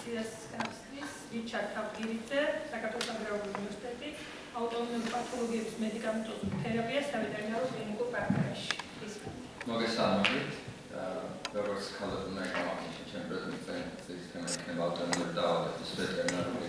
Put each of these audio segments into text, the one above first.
ინფორმაციას გასცდის რიჩარდ თავგირიძე, საქართველოს აგრარული უნივერსიტეტი, ავტოიმუნური პათოლოგიების მედიკამენტოზურ თერაპიას სავეტერინარო კლინიკურ პრაქტიკაში. მოგესალმებით. როგორც ქალბატონმა ეკამახიჩა ჩემი პრეზენტაციის თემა იქნება ავტოიმუნური დაავადების ვეტერინარული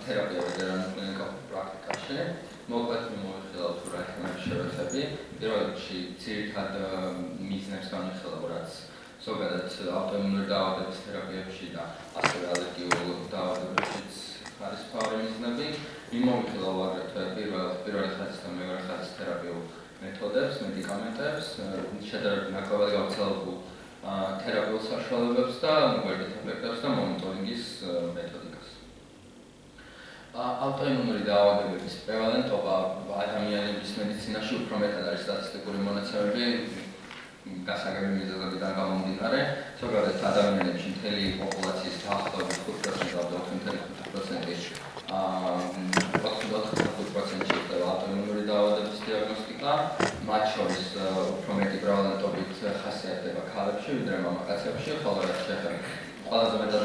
თერაპია ვეტერინარულ კლინიკურ პრაქტიკაში. მოკლედ მივიხილავ თუ რა იქნება შევეხები. პირველ რიგში ძირითად მიზნებს განვიხილავ, რაც ზოგადად ავტოიმუნური დაავადების თერაპიებში და ასევე ალერგიულ დაავადებებშიც არის მთავარი მიზნები. მიმოვიხილავ აგრეთვე პირველი ხაზის და მეორე ხაზის თერაპიულ მეთოდებს, მედიკამენტებს, შედარებით ნაკლებად გავრცელებულ თერაპიულ საშუალებებს და მოგვერდით ეფექტებს და მონიტორინგის მეთოდიკას. ავტოიმუნური დაავადებების პრევალენტობა ადამიანების მედიცინაში უფრო მეტად არის სტატისტიკური მონაცემები გასაგები მიზეზებიდან გამომდინარე. ზოგადად ადამიანებში მთელი პოპულაციის დაახლოებით 5%-ში ხდება ავტოიმუნური დაავადების დიაგნოსტიკა, მათ შორის უფრო მეტი პრევალენტობით ხასიათდება ქალებში, ვიდრე მამაკაცებში, ხოლო რაც შეეხება ყველაზე მეტად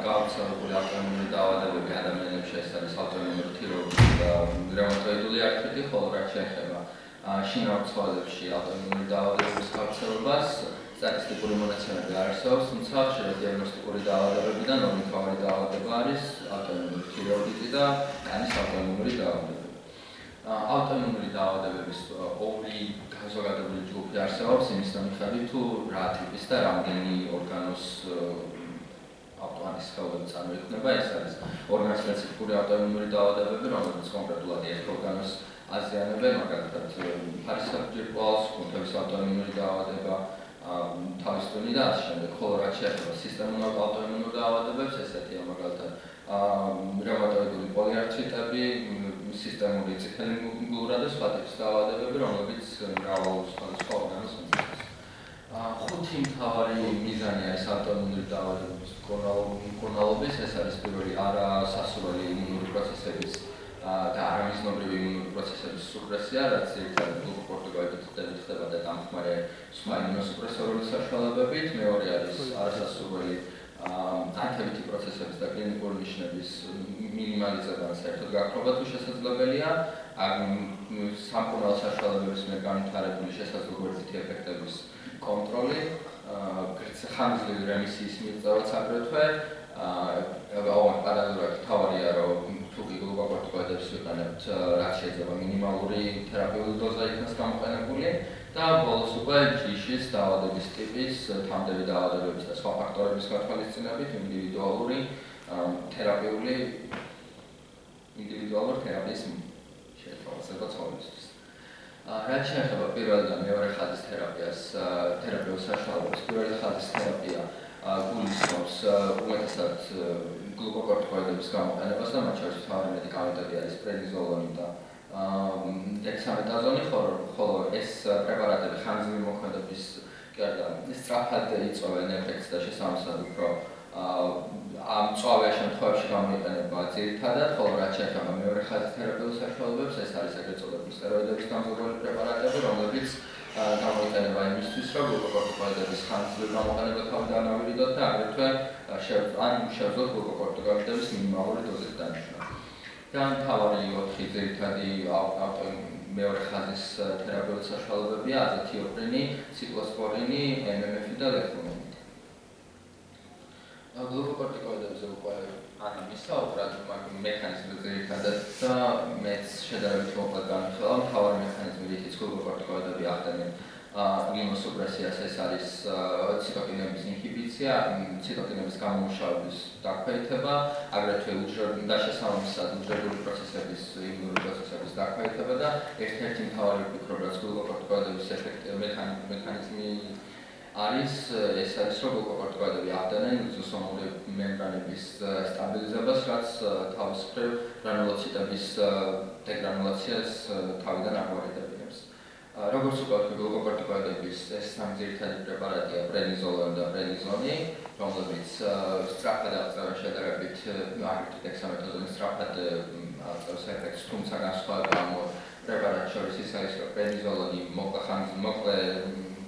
გავრცელებული ავტოიმუნური დაავადებები ადამიანებში ეს არის ავტოიმუნური თიროიდიტი და რევმატოიდული ართრიტი, ხოლო რაც შეეხება შინაურ ცხოველებში ავტოიმუნური დაავადების გავრცელებას სტატისტიკური მონაცემები არ არსებობს, თუმცა ხშირად დიაგნოსტიკური დაავადებებიდან ორი მთავარი დაავადება არის ავტოიმუნური თიროიდიტი და კანის ავტოიმუნური დაავადებები. ავტოიმუნური დაავადებების ორი საზოგადოებრივი ჯგუფი არსებობს, იმის მიხედვით თუ რა ტიპის და რამდენი ორგანოს ავტოანის სხეული წარმოიქმნება, ეს არის ორგანოსპეციფიკური ავტოიმუნური დაავადებები, რომლებიც კონკრეტულად ერთ ორგანოს აზიანებენ, მაგალითად ფარისაბრჯილყვალს, კუნთების ავტოიმუნური დაავადება, თავის ტვინი და ასე შემდეგ. ხოლო რაც შეეხება სისტემურ ავტოიმუნურ დაავადებებს, ესეთია მაგალითად რევმატოიდული პოლიართრიტები, სისტემური წითელი მგლურა და სხვა ტიპის დაავადებები, რომლებიც მრავალ სხვადასხვა ორგანოს მიწვევს. ხუთი მთავარი მიზანი არის ავტოიმუნური დაავადებების მკურნალობის, ეს არის პირველი არასასურველი იმუნური პროცესების და არამიზნობრივი იმუნური პროცესების სუპრესია, რაც ერთად გლუკოკორტიკოიდებით ხდება და დამხმარე სხვა იმუნოსუპრესორული საშუალებებით. მეორე არის არასასურველი ანთებითი პროცესების და კლინიკური ნიშნების მინიმალიზება, საერთოდ გაქრობა თუ შესაძლებელია, სამკურნალო საშუალებების მიერ განვითარებული შესაძლებლობითი ეფექტების კონტროლი, ხანგრძლივი რემისიის მიღწევაც აგრეთვე. პარალელურად მთავარია, რომ თუ გლუკოკორტიკოიდებს ვიყენებთ, რაც შეიძლება მინიმალური თერაპიული დოზა იქნას გამოყენებული და ბოლოს უკვე ჯიშის დაავადების ტიპის, თამდები დაავადებების და სხვა ფაქტორების გათვალისწინებით ინდივიდუალური თერაპიის შეთავაზება ცხოველისთვის. რაც შეეხება პირველი და მეორე ხაზის თერაპიას, თერაპიულ საშუალებებს, პირველი ხაზის თერაპია გულისხმობს უმეტესად გლუკოკორტიკოიდების გამოყენებას და მათ შორის მთავარი მედიკამენტები არის პრედნიზოლონი და დექსამეტაზონი, ხოლო ეს პრეპარატები ხანგრძლივი მოქმედების სწრაფად იწვევენ ეფექტს და შესაბამისად უფრო მწვავე შემთხვევებში გამოიყენება ძირითადად, ხოლო რაც შეეხება მეორე ხაზის თერაპიულ საშუალებებს, ეს არის ეგრეთ წოდებული სტეროიდების დამზადებული პრეპარატები, რომლებიც გამოიყენება იმისთვის, რომ გლუკოკორტიკოიდების ხანგრძლივი გამოყენება თავიდან ავირიდოთ და აგრეთვე შევძლოთ გლუკოკორტიკოიდების მინიმალური დოზის დანიშვნა. და მთავარი ოთხი ძირითადი მეორე ხაზის თერაპიული საშუალებებია აზათიოპრინი, ციკლოსპორინი, MMF და ლეტრუმენიტი. გლუკოკორტიკოიდებზე უკვე ვისაუბრეთ, მექანიზმი ძირითადად და მეც შედარებით მოკლედ განვიხილავ. მთავარი მექანიზმი, რითიც გლუკოკორტიკოიდები ახდენენ იმუნოსუპრესიას, ეს არის ციტოკინების ინჰიბიცია, ციტოკინების გამომუშავების დაქვეითება, აგრეთვე და შესაბამისად უჯრედული პროცესების, იმუნური პროცესების დაქვეითება და ერთ-ერთი მთავარი ვფიქრობ, რაც გლუკოკორტიკოიდების მექანიზმი არის, ეს არის, რომ გლუკოკორტიკოიდები ახდენენ ლიზოსომური მემბრანების სტაბილიზებას, რაც თავის მხრივ გრანულოციტების დეგრანულაციას თავიდან აგვარებებს. როგორც უკვე გლუკოკორტიკოიდების ეს სამი ძირითადი პრეპარატია პრედნიზოლონი და პრედნიზონი, რომლებიც სწრაფად აღწევენ შედარებით აგრეთვე დექსამეტაზონი სწრაფად აღწევს ეფექტს, თუმცა განსხვავება ამ პრეპარატ შორის ის არის, რომ პრედნიზოლონი მოკლე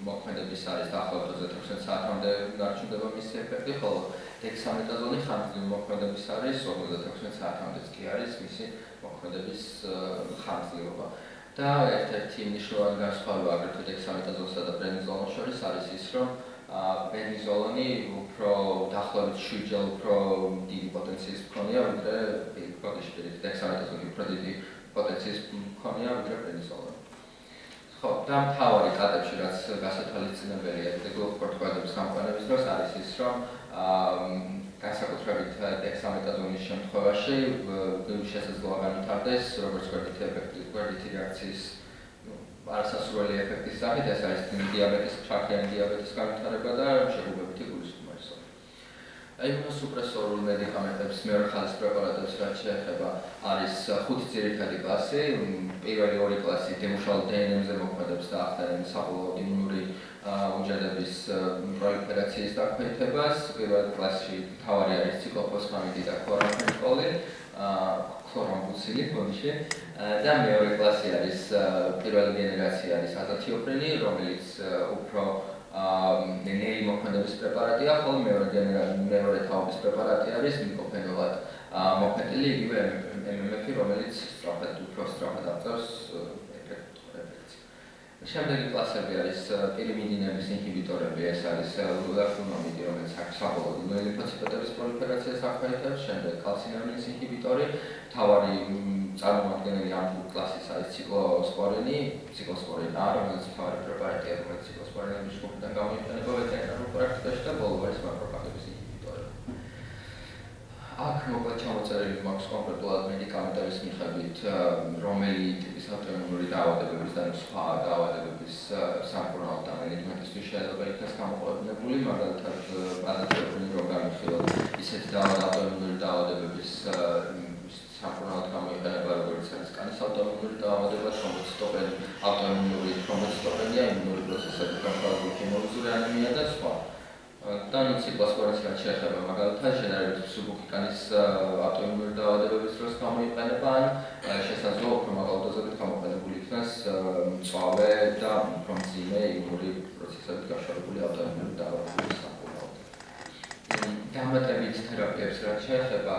მოქმედების არის დაახლოებით 26 საათამდე დარჩენდება მისი ეფექტი, ხოლო დექსამეტაზონი ხანგრძლივი მოქმედების არის 56 საათამდეც კი არის მისი მოქმედების ხანგრძლივობა. და ერთ-ერთი მნიშვნელოვანი განსხვავება აგრეთვე დექსამეტაზონსა და პრედნიზოლონს შორის არის ის, რომ პრედნიზოლონი უფრო დაახლოებით 7-ჯერ უფრო დიდი პოტენციის მქონეა, ვიდრე დექსამეტაზონი უფრო დიდი პოტენციის მქონეა, ვიდრე პრედნიზოლონი. ხო, და მთავარი კატებში, რაც გასათვალისწინებელია გლუქორტიკოიდების გამყვანების დროს არის ის, რომ განსაკუთრებით დექსამეტაზონის შემთხვევაში შესაძლოა განვითარდეს როგორც გვერდითი რეაქციის არასასურველი ეფექტის სახით, ეს არის დიაბეტის, ჩაქრიანი დიაბეტის განვითარება და შეგუებითი გულისხმობა. იმუნოსუპრესორულ მედიკამენტებს მეორე ხაზის პრეპარატებს რაც შეეხება არის 5 ძირითადი კლასი. პირველი 2 კლასი დემუშავ დნმ-ზე მოქმედებს და ახდენენ საბოლოოდ იმუნური უჯრედების პროლიფერაციის დაქვეითებას. პირველ კლასში მთავარი არის ციკლოფოსფამიდი და ქლორამფენიკოლი, ქლორამბუცილი ბოდიში. და მეორე კლასი არის პირველი გენერაცია არის აზათიოპრინი, რომელიც უფრო ნეი მოქმედების პრეპარატია, ხოლო მეორე თაობის პრეპარატი არის მიკოფენოლად მოქმედილი, იგივე MMF, რომელიც უფრო სწრაფად აღწევს ეფექტს. შემდეგი კლასები არის პირიმიდინების ინჰიბიტორები, ეს არის ლულაფლუმამიდი, რომელიც საბოლოოდ ლიმფოციტების პროლიფერაციას აქვეითებს, შემდეგ კალცინამინის ინჰიბიტორი, მთავარი წარმომადგენელი ამ კლასის არის ციკლოსპორინი, რომელიც მთავარი პრეპარატია, რომელიც ციკლოსპორინების ჯგუფიდან გამოიყენება ვეტერინარულ პრაქტიკაში და ბოლო არის მაკროფაგების ინჰიბიტორი. აქ მოკლედ ჩამოწერილი მაქვს კონკრეტულად მედიკამენტების მიხედვით, რომელი ტიპის ავტოიმუნური დაავადებების და სხვა დაავადებების სამკურნალო და მედიკამენტისთვის შეიძლება იქნას გამოყენებული, მაგალითად აზათიოპრინი რომ განვიხილოთ ისეთი ავტოიმუნური დაავადებების სამკურნალოდ გამოიყენება, როგორც არის კანის ავტოიმუნური დაავადება, ავტოიმუნური თრომბოციტოპენია, იმუნური პროცესების განხორციელებული ჰემოლიზური ანემია და სხვა. და ციკლოსპორინს რაც შეეხება მაგალითად შედარებით მსუბუქი კანის ავტოიმუნური დაავადებების დროს გამოიყენება, ან შესაძლოა უფრო მაღალ დოზებით გამოყენებული იქნას მწვავე და უფრო მძიმე იმუნური პროცესებით გაშორებული ავტოიმუნური დაავადებების სამკურნალოდ. დამატებით თერაპიებს რაც შეეხება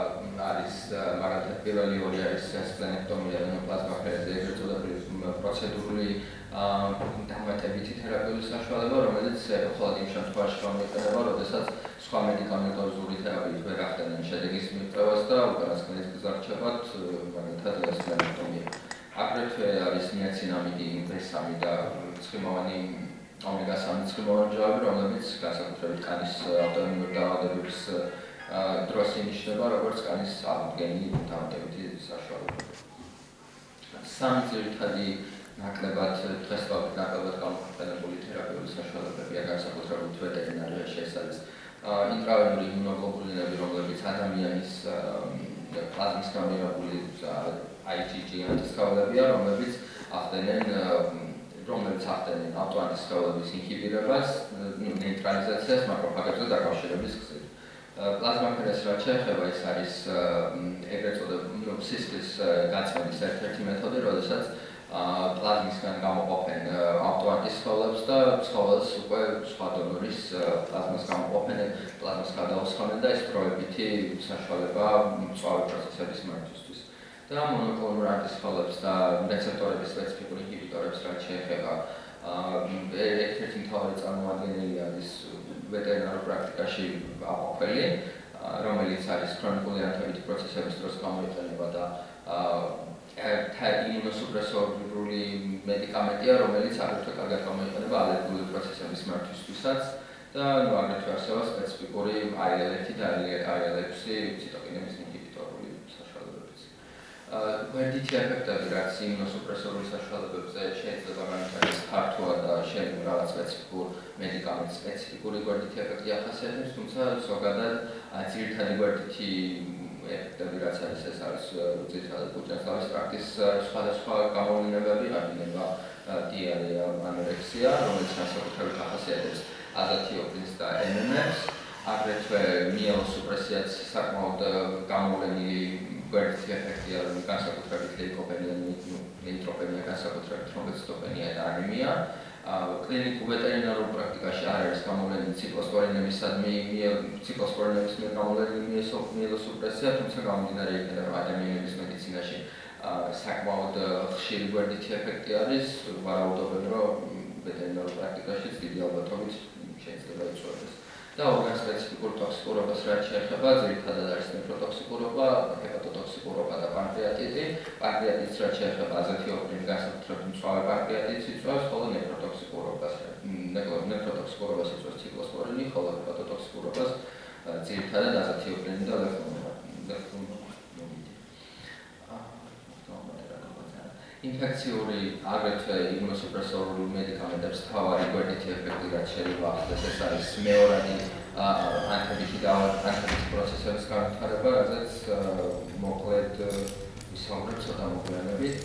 არის მაგალითად პირველი 2 არის სპლენექტომია და პლაზმაფერეზი, ეგრეთ წოდებული პროცედურული დამატებითი თერაპიული საშუალება, რომელიც მხოლოდ იმ შემთხვევაში გამოიყენება, როდესაც სხვა მედიკამენტოზური თერაპიით ვერ ახდენენ შედეგის მიღწევას და უკანასკნელის გზარჩევად, მაგალითად სპლენექტომია. აგრეთვე არის ნიაცინამიდი, B3 და ცხიმოვანი ომეგა-3 ცხიმოვანი მჟავები, რომლებიც განსაკუთრებით კანის ავტოიმუნური დაავადებების დროს ინიშნება, როგორც კანის აღდგენილი დამატებითი საშუალება. სამი ძირითადი ნაკლებად გამოყენებული თერაპიული საშუალებებია განსაკუთრებით ვეტერინარიაში, ეს არის ინტრავენური იმუნოგლობულინები, რომლებიც ადამიანის პლაზმის გამიღებული IgG ანტისხეულებია, რომლებიც ახდენენ ავტოანტის სხეულების ინჰიბირებას, ნეიტრალიზაციას მაკროფაგებზე დაკავშირების გზით. პლაზმაფერეზს რაც შეეხება, ეს არის ეგრეთ წოდებული სისხლის გაწმენდის ერთ-ერთი მეთოდი, როდესაც პლაზმისგან გამოყოფენ ავტოანტის სხეულებს და ცხოველს უკვე სხვა დონორის პლაზმას გამოყოფენ, პლაზმას გადაუსხამენ და ეს დროებითი საშუალება მწვავე პროცესების მართვის. და მონოკლონურ ანტისხეულებს და რეცეპტორების სპეციფიკური ინჰიბიტორებს რაც შეეხება, ერთ-ერთი მთავარი წარმოადგენელი არის ვეტერინარულ პრაქტიკაში აყვაველი, რომელიც არის ქრონიკული ანთებითი პროცესების დროს გამოიყენება და იმუნოსუპრესორული მედიკამენტია, რომელიც აგრეთვე კარგად გამოიყენება ალერგიული პროცესების მართვისთვისაც და აგრეთვე არსება სპეციფიკური IL-1 და IL-6 ციტოკინების ინჰიბიტორული საშუალებებიც. გვერდითი ეფექტები, რაც იმუნოსუპრესორული საშუალებებზე შეიძლება განვითარდეს ფართოა და შეიძლება რაღაც სპეციფიკურ მედიკამენტს სპეციფიკური გვერდითი ეფექტი ახასიათებს, თუმცა ზოგადად ძირითადი გვერდითი ეფექტები რაც არის, ეს არის ძირითადად კუჭნაძავის ტრაქტის სხვადასხვა გამოვლინებები, აღინება დიარეა, ანორექსია, რომელიც განსაკუთრებით ახასიათებს აზათიოპრინს და MMF-ს, აგრეთვე მიელოსუპრესიაც საკმაოდ გამოვლენილი გვერდითი ეფექტია, განსაკუთრებით ლეიკოპენია, ნეიტროპენია, განსაკუთრებით თრომბოციტოპენია და ანემია. კლინიკურ ვეტერინარულ პრაქტიკაში არ არის გამოვლენილი ციკლოსპორინემისადმი ციკლოსპორინემის მიერ გამოვლენილი მიელოსუპრესია, თუმცა გამომდინარე იქიდან, რომ ადამიანების მედიცინაში საკმაოდ ხშირი გვერდითი ეფექტი არის, ვარაუდობენ, რომ ვეტერინარულ პრაქტიკაშიც დიდი ალბათობით შეიძლება იცვლებდეს. და ორგან სპეციფიკურ ტოქსიკურობას რაც შეეხება, ძირითადად არის ნეფროტოქსიკურობა, ჰეპატოტოქსიკურობა და პანკრეატიტი. პანკრეატიტს რაც შეეხება აზეთიოპრინი განსაკუთრებით მწვავე პანკრეატიტს იწვევს, ხოლო ნეფროტოქსიკურობას იწვევს ციკლოსპორინი, ხოლო ჰეპატოტოქსიკურობას ძირითადად აზეთიოპრინი და ლეფლუმომიდი. ინფექციური აგრეთვე იმუნოსუპრესორული მედიკამენტებს თავარი გვერდითი ეფექტი რაც შეიძლება ახდენს, ეს არის მეორადი ანთებითი პროცესების განვითარება, რაზეც მოკლედ ვისაუბრებ ცოტა მოგვიანებით.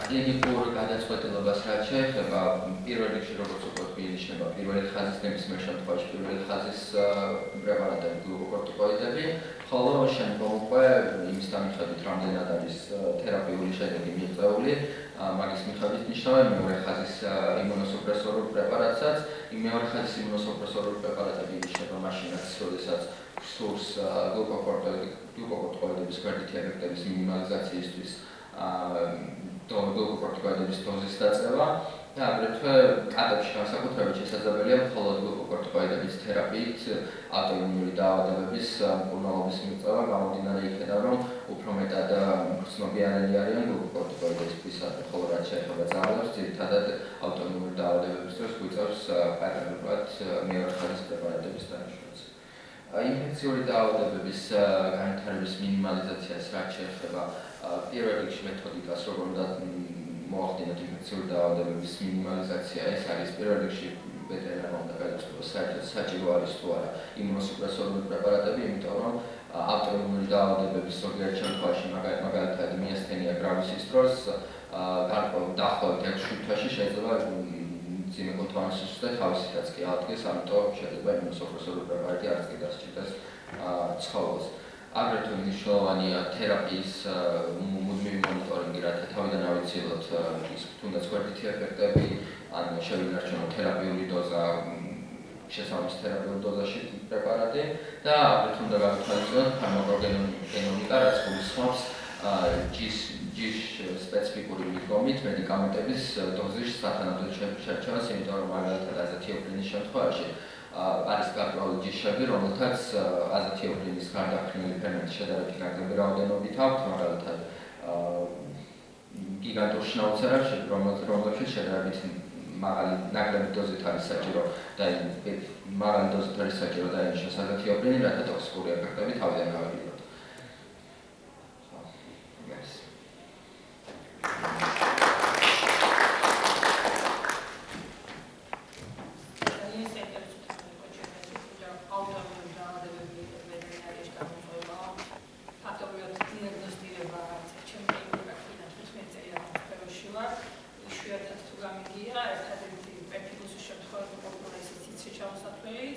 კლინიკურ გადაწყვეტილებას რაც შეეხება, პირველ რიგში როგორც უკვე მიიჩნევა პირველი ხაზის ნებისმიერ შემთხვევაში პირველი ხაზის პრეპარატები გლუკოკორტიკოიდები, ხოლო შემდგომ უკვე იმის მიხედვით რამდენად არის თერაპიული შედეგი მიღწეული, მაგის მიხედვით ნიშნავენ მეორე ხაზის იმუნოსუპრესორულ პრეპარატსაც. მეორე ხაზის იმუნოსუპრესორული პრეპარატები ნიშნება მაშინაც, როდესაც სურს გლუკოკორტიკოიდების გვერდითი ეფექტების მინიმალიზაციისთვის გლუკოკორტიკოიდების დოზის დაწევა და აგრეთვე კატებში განსაკუთრებით შესაძლებელია მხოლოდ გლუკოკორტიკოიდების თერაპიით ავტოიმუნური დაავადებების მკურნალობის მიღწევა, გამომდინარე იქიდან, რომ უფრო მეტად მგრძნობიარენი არიან გლუკოკორტიკოიდებისათვის, ხოლო რაც შეეხება ძაღლებს, ძირითადად ავტოიმუნური დაავადებების დროს გვიწევს პარალელურად მეორე ხაზის პრეპარატების დანიშნვაც. ინფექციური დაავადებების განვითარების მინიმალიზაციას რაც შეეხება, პირველ რიგში მეთოდიკას, როგორ უნდა მოახდინოთ ინფექციური დაავადებების მინიმალიზაცია, ეს არის პირველ რიგში ვეტერინარმა უნდა გადაწყვეტოს, საერთოდ საჭირო არის თუ არა იმუნოსუპრესორული პრეპარატები, იმიტომ რომ ავტოიმუნური დაავადებების ზოგიერთ შემთხვევაში, მაგალითად მიასთენია გრავისის დროს, დაახლოებით 6 თვეში შეიძლება მძიმე კონტამინაციის და თავისითაც კი აღდგეს, ამიტომ შეიძლება იმუნოსუპრესორული პრეპარატი არც კი დასჭირდეს ცხოველს. აგრეთვე მნიშვნელოვანია თერაპიის მუდმივი მონიტორინგი, რათა თავიდან ავიცილოთ ის თუნდაც გვერდითი ეფექტები, ან შევინარჩუნოთ თერაპიული დოზა, შესაბამის თერაპიულ დოზაში პრეპარატი და აგრეთვე უნდა გავითვალისწინოთ ფარმაკოგენომიკა, რაც გულისხმობს ჯიშ სპეციფიკური მიდგომით მედიკამენტების დოზის სათანადო შერჩევას, იმიტომ რომ მაგალითად აზეთიოპრინის შემთხვევაში არის გარკვეული ჯიშები, რომელთაც აზეთიოპრინის გარდაქმნილი ფერმენტის შედარებით ნაკლები რაოდენობით აქვთ, მაგალითად გიგანტურ შნაუცერებს, რომლებშიც შედარებით ნაკლები დოზით არის საჭირო და მაღალი დოზით არის საჭირო დაინიშნოს აზეთიოპრინი, რათა ტოქსიკური ეფექტები თავიდან გავიგოთ.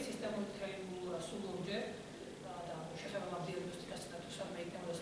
სისტემური თეორიული სულურჯე და შესაბამის დიაგნოსტიკას და თუ სამე იქნება